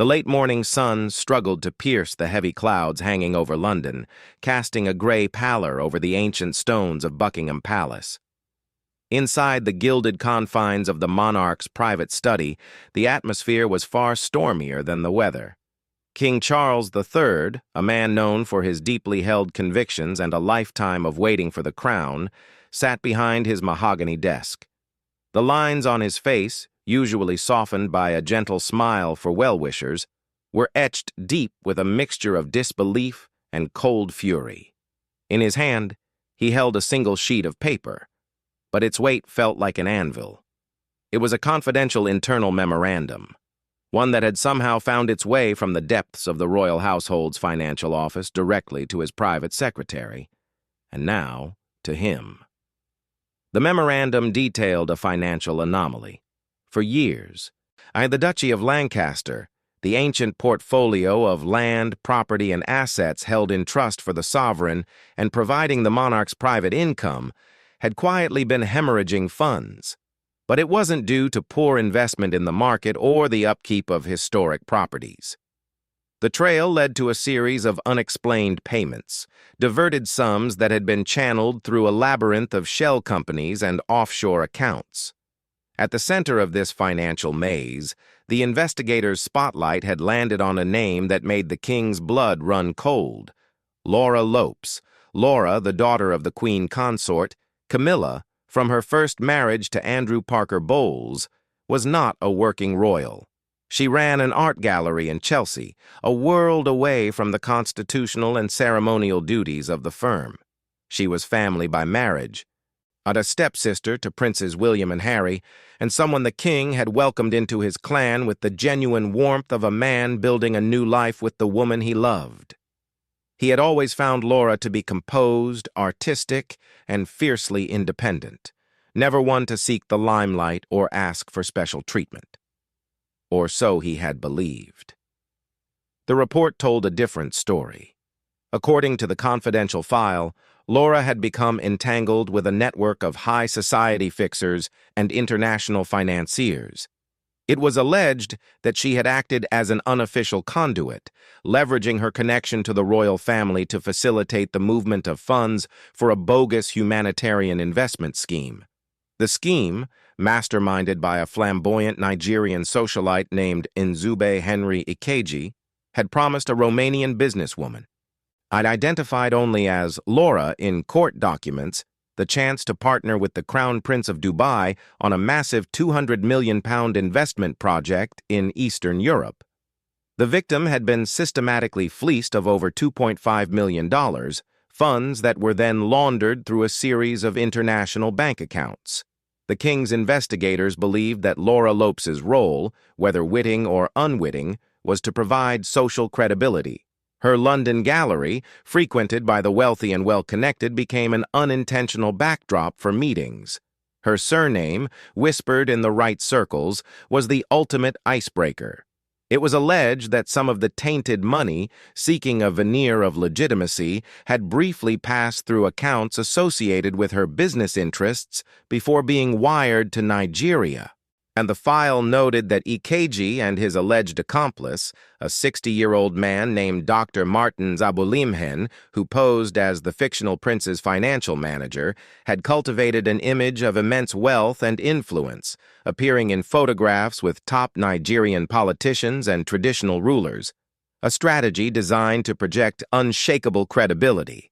The late morning sun struggled to pierce the heavy clouds hanging over London, casting a gray pallor over the ancient stones of Buckingham Palace. Inside the gilded confines of the monarch's private study, the atmosphere was far stormier than the weather. King Charles III, a man known for his deeply held convictions and a lifetime of waiting for the crown, sat behind his mahogany desk. The lines on his face, usually softened by a gentle smile for well-wishers, were etched deep with a mixture of disbelief and cold fury. In his hand, he held a single sheet of paper, but its weight felt like an anvil. It was a confidential internal memorandum, one that had somehow found its way from the depths of the royal household's financial office directly to his private secretary, and now to him. The memorandum detailed a financial anomaly. For years, the Duchy of Lancaster, the ancient portfolio of land, property, and assets held in trust for the sovereign and providing the monarch's private income, had quietly been hemorrhaging funds. But it wasn't due to poor investment in the market or the upkeep of historic properties. The trail led to a series of unexplained payments, diverted sums that had been channeled through a labyrinth of shell companies and offshore accounts. At the center of this financial maze, the investigators' spotlight had landed on a name that made the king's blood run cold: Laura Lopes. Laura, the daughter of the Queen Consort, Camilla, from her first marriage to Andrew Parker Bowles, was not a working royal. She ran an art gallery in Chelsea, a world away from the constitutional and ceremonial duties of the firm. She was family by marriage, a stepsister to Princes William and Harry, and someone the king had welcomed into his clan with the genuine warmth of a man building a new life with the woman he loved. He had always found Laura to be composed, artistic, and fiercely independent, never one to seek the limelight or ask for special treatment. Or so he had believed. The report told a different story. According to the confidential file, Laura had become entangled with a network of high society fixers and international financiers. It was alleged that she had acted as an unofficial conduit, leveraging her connection to the royal family to facilitate the movement of funds for a bogus humanitarian investment scheme. The scheme, masterminded by a flamboyant Nigerian socialite named Nzube Henry Ikeji, had promised a Romanian businesswoman, identified only as Laura in court documents, the chance to partner with the Crown Prince of Dubai on a massive £200 million investment project in Eastern Europe. The victim had been systematically fleeced of over $2.5 million, funds that were then laundered through a series of international bank accounts. The king's investigators believed that Laura Lopes's role, whether witting or unwitting, was to provide social credibility. Her London gallery, frequented by the wealthy and well-connected, became an unintentional backdrop for meetings. Her surname, whispered in the right circles, was the ultimate icebreaker. It was alleged that some of the tainted money, seeking a veneer of legitimacy, had briefly passed through accounts associated with her business interests before being wired to Nigeria. And the file noted that Ikeji and his alleged accomplice, a 60-year-old man named Dr. Martin Zabulimhen, who posed as the fictional prince's financial manager, had cultivated an image of immense wealth and influence, appearing in photographs with top Nigerian politicians and traditional rulers, a strategy designed to project unshakable credibility.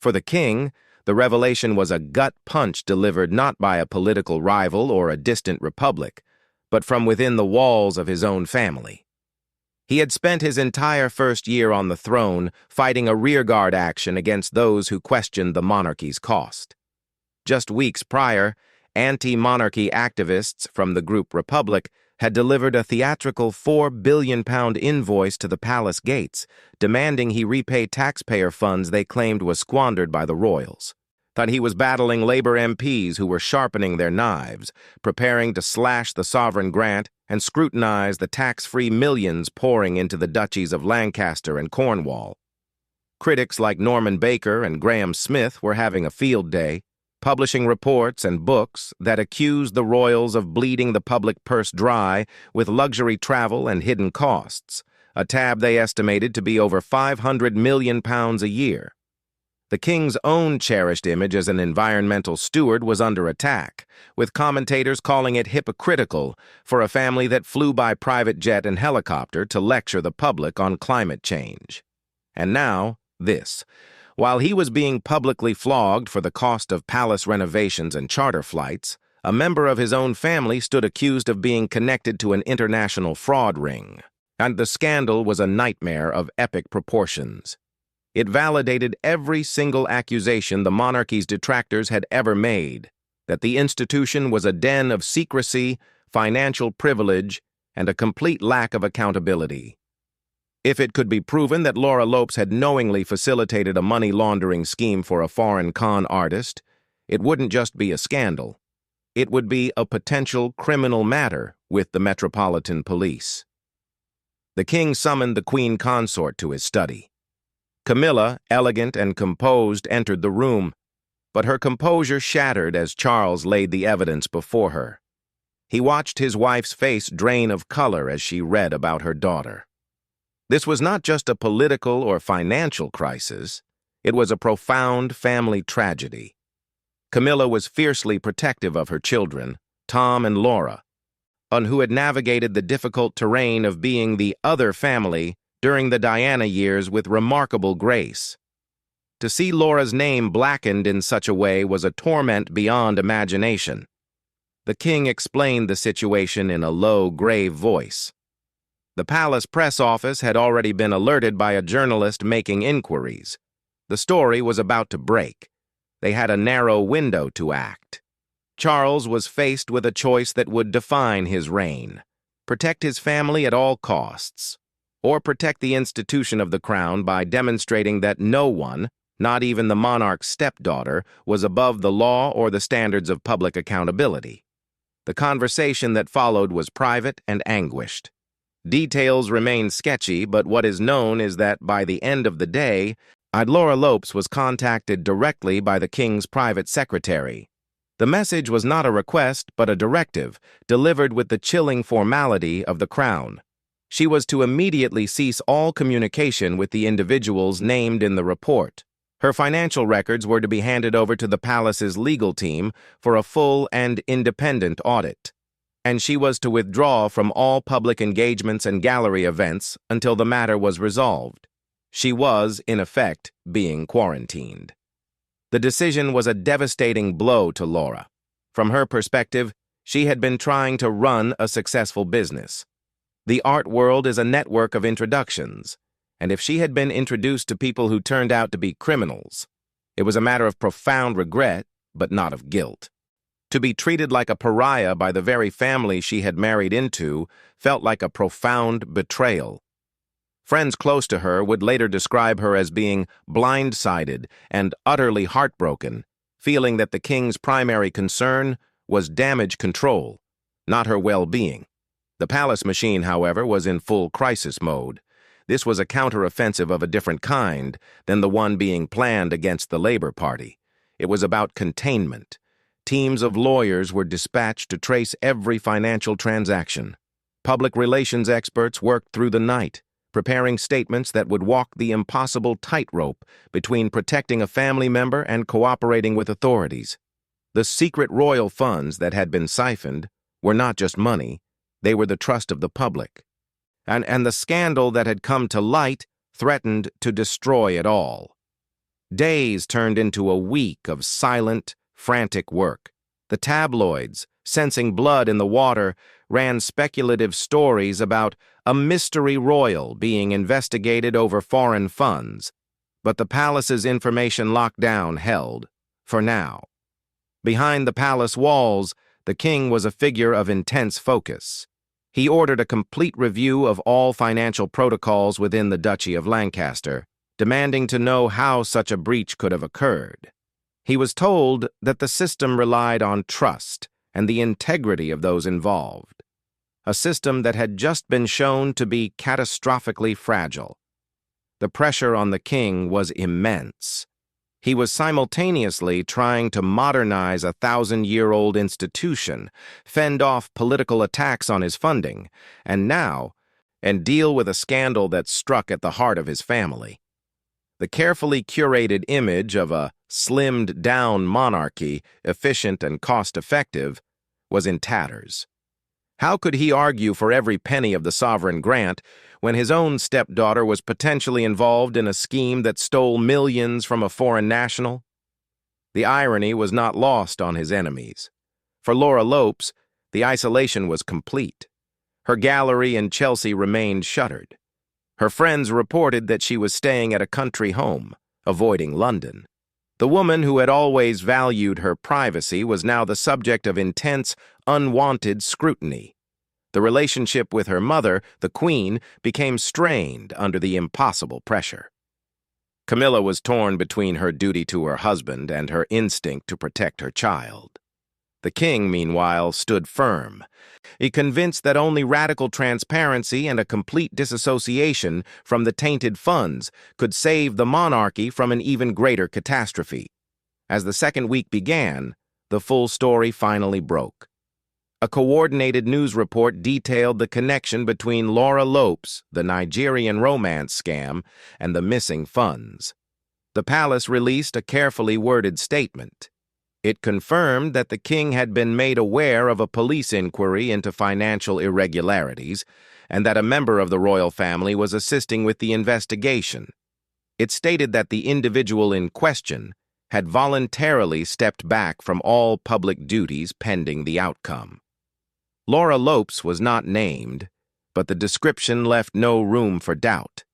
For the king, the revelation was a gut punch delivered not by a political rival or a distant republic, but from within the walls of his own family. He had spent his entire first year on the throne fighting a rearguard action against those who questioned the monarchy's cost. Just weeks prior, anti-monarchy activists from the group Republic had delivered a theatrical £4 billion invoice to the palace gates, demanding he repay taxpayer funds they claimed was squandered by the royals. That he was battling Labour MPs who were sharpening their knives, preparing to slash the sovereign grant and scrutinize the tax-free millions pouring into the duchies of Lancaster and Cornwall. Critics like Norman Baker and Graham Smith were having a field day. publishing reports and books that accused the royals of bleeding the public purse dry with luxury travel and hidden costs, a tab they estimated to be over £500 million a year. The king's own cherished image as an environmental steward was under attack, with commentators calling it hypocritical for a family that flew by private jet and helicopter to lecture the public on climate change. And now, this. While he was being publicly flogged for the cost of palace renovations and charter flights, a member of his own family stood accused of being connected to an international fraud ring. And the scandal was a nightmare of epic proportions. It validated every single accusation the monarchy's detractors had ever made, that the institution was a den of secrecy, financial privilege, and a complete lack of accountability. If it could be proven that Laura Lopes had knowingly facilitated a money laundering scheme for a foreign con artist, it wouldn't just be a scandal. It would be a potential criminal matter with the Metropolitan Police. The king summoned the queen consort to his study. Camilla, elegant and composed, entered the room, but her composure shattered as Charles laid the evidence before her. He watched his wife's face drain of color as she read about her daughter. This was not just a political or financial crisis, it was a profound family tragedy. Camilla was fiercely protective of her children, Tom and Laura, and who had navigated the difficult terrain of being the other family during the Diana years with remarkable grace. To see Laura's name blackened in such a way was a torment beyond imagination. The king explained the situation in a low, grave voice. The palace press office had already been alerted by a journalist making inquiries. The story was about to break. They had a narrow window to act. Charles was faced with a choice that would define his reign: protect his family at all costs, or protect the institution of the crown by demonstrating that no one, not even the monarch's stepdaughter, was above the law or the standards of public accountability. The conversation that followed was private and anguished. Details remain sketchy, but what is known is that by the end of the day, Laura Lopes was contacted directly by the king's private secretary. The message was not a request, but a directive, delivered with the chilling formality of the crown. She was to immediately cease all communication with the individuals named in the report. Her financial records were to be handed over to the palace's legal team for a full and independent audit, and she was to withdraw from all public engagements and gallery events until the matter was resolved. She was, in effect, being quarantined. The decision was a devastating blow to Laura. From her perspective, she had been trying to run a successful business. The art world is a network of introductions, and if she had been introduced to people who turned out to be criminals, it was a matter of profound regret, but not of guilt. To be treated like a pariah by the very family she had married into felt like a profound betrayal. Friends close to her would later describe her as being blindsided and utterly heartbroken, feeling that the king's primary concern was damage control, not her well-being. The palace machine, however, was in full crisis mode. This was a counteroffensive of a different kind than the one being planned against the Labour Party. It was about containment. Teams of lawyers were dispatched to trace every financial transaction. Public relations experts worked through the night, preparing statements that would walk the impossible tightrope between protecting a family member and cooperating with authorities. The secret royal funds that had been siphoned were not just money, they were the trust of the public. And the scandal that had come to light threatened to destroy it all. Days turned into a week of silent, frantic work. The tabloids, sensing blood in the water, ran speculative stories about a mystery royal being investigated over foreign funds, but the palace's information lockdown held, for now. Behind the palace walls, the king was a figure of intense focus. He ordered a complete review of all financial protocols within the Duchy of Lancaster, demanding to know how such a breach could have occurred. He was told that the system relied on trust and the integrity of those involved, a system that had just been shown to be catastrophically fragile. The pressure on the king was immense. He was simultaneously trying to modernize a thousand-year-old institution, fend off political attacks on his funding, and deal with a scandal that struck at the heart of his family. The carefully curated image of a slimmed-down monarchy, efficient and cost-effective, was in tatters. How could he argue for every penny of the sovereign grant when his own stepdaughter was potentially involved in a scheme that stole millions from a foreign national? The irony was not lost on his enemies. For Laura Lopes, the isolation was complete. Her gallery in Chelsea remained shuttered. Her friends reported that she was staying at a country home, avoiding London. The woman who had always valued her privacy was now the subject of intense, unwanted scrutiny. The relationship with her mother, the Queen, became strained under the impossible pressure. Camilla was torn between her duty to her husband and her instinct to protect her child. The king, meanwhile, stood firm. He convinced that only radical transparency and a complete disassociation from the tainted funds could save the monarchy from an even greater catastrophe. As the second week began, the full story finally broke. A coordinated news report detailed the connection between Laura Lopes, the Nigerian romance scam, and the missing funds. The palace released a carefully worded statement. It confirmed that the king had been made aware of a police inquiry into financial irregularities and that a member of the royal family was assisting with the investigation. It stated that the individual in question had voluntarily stepped back from all public duties pending the outcome. Laura Lopes was not named, but the description left no room for doubt.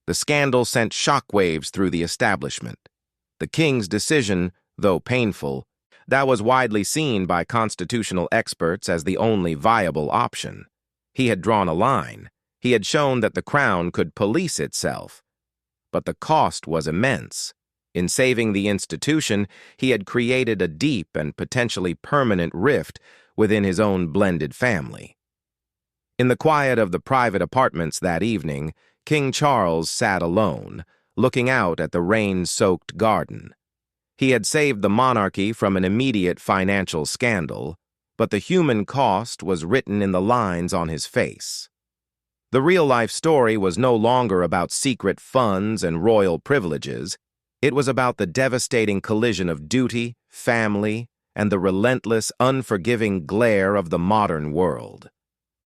The scandal sent shockwaves through the establishment. The king's decision, though painful, that was widely seen by constitutional experts as the only viable option. He had drawn a line. He had shown that the crown could police itself. But the cost was immense. In saving the institution, he had created a deep and potentially permanent rift within his own blended family. In the quiet of the private apartments that evening, King Charles sat alone, looking out at the rain-soaked garden. He had saved the monarchy from an immediate financial scandal, but the human cost was written in the lines on his face. The real-life story was no longer about secret funds and royal privileges. It was about the devastating collision of duty, family, and the relentless, unforgiving glare of the modern world.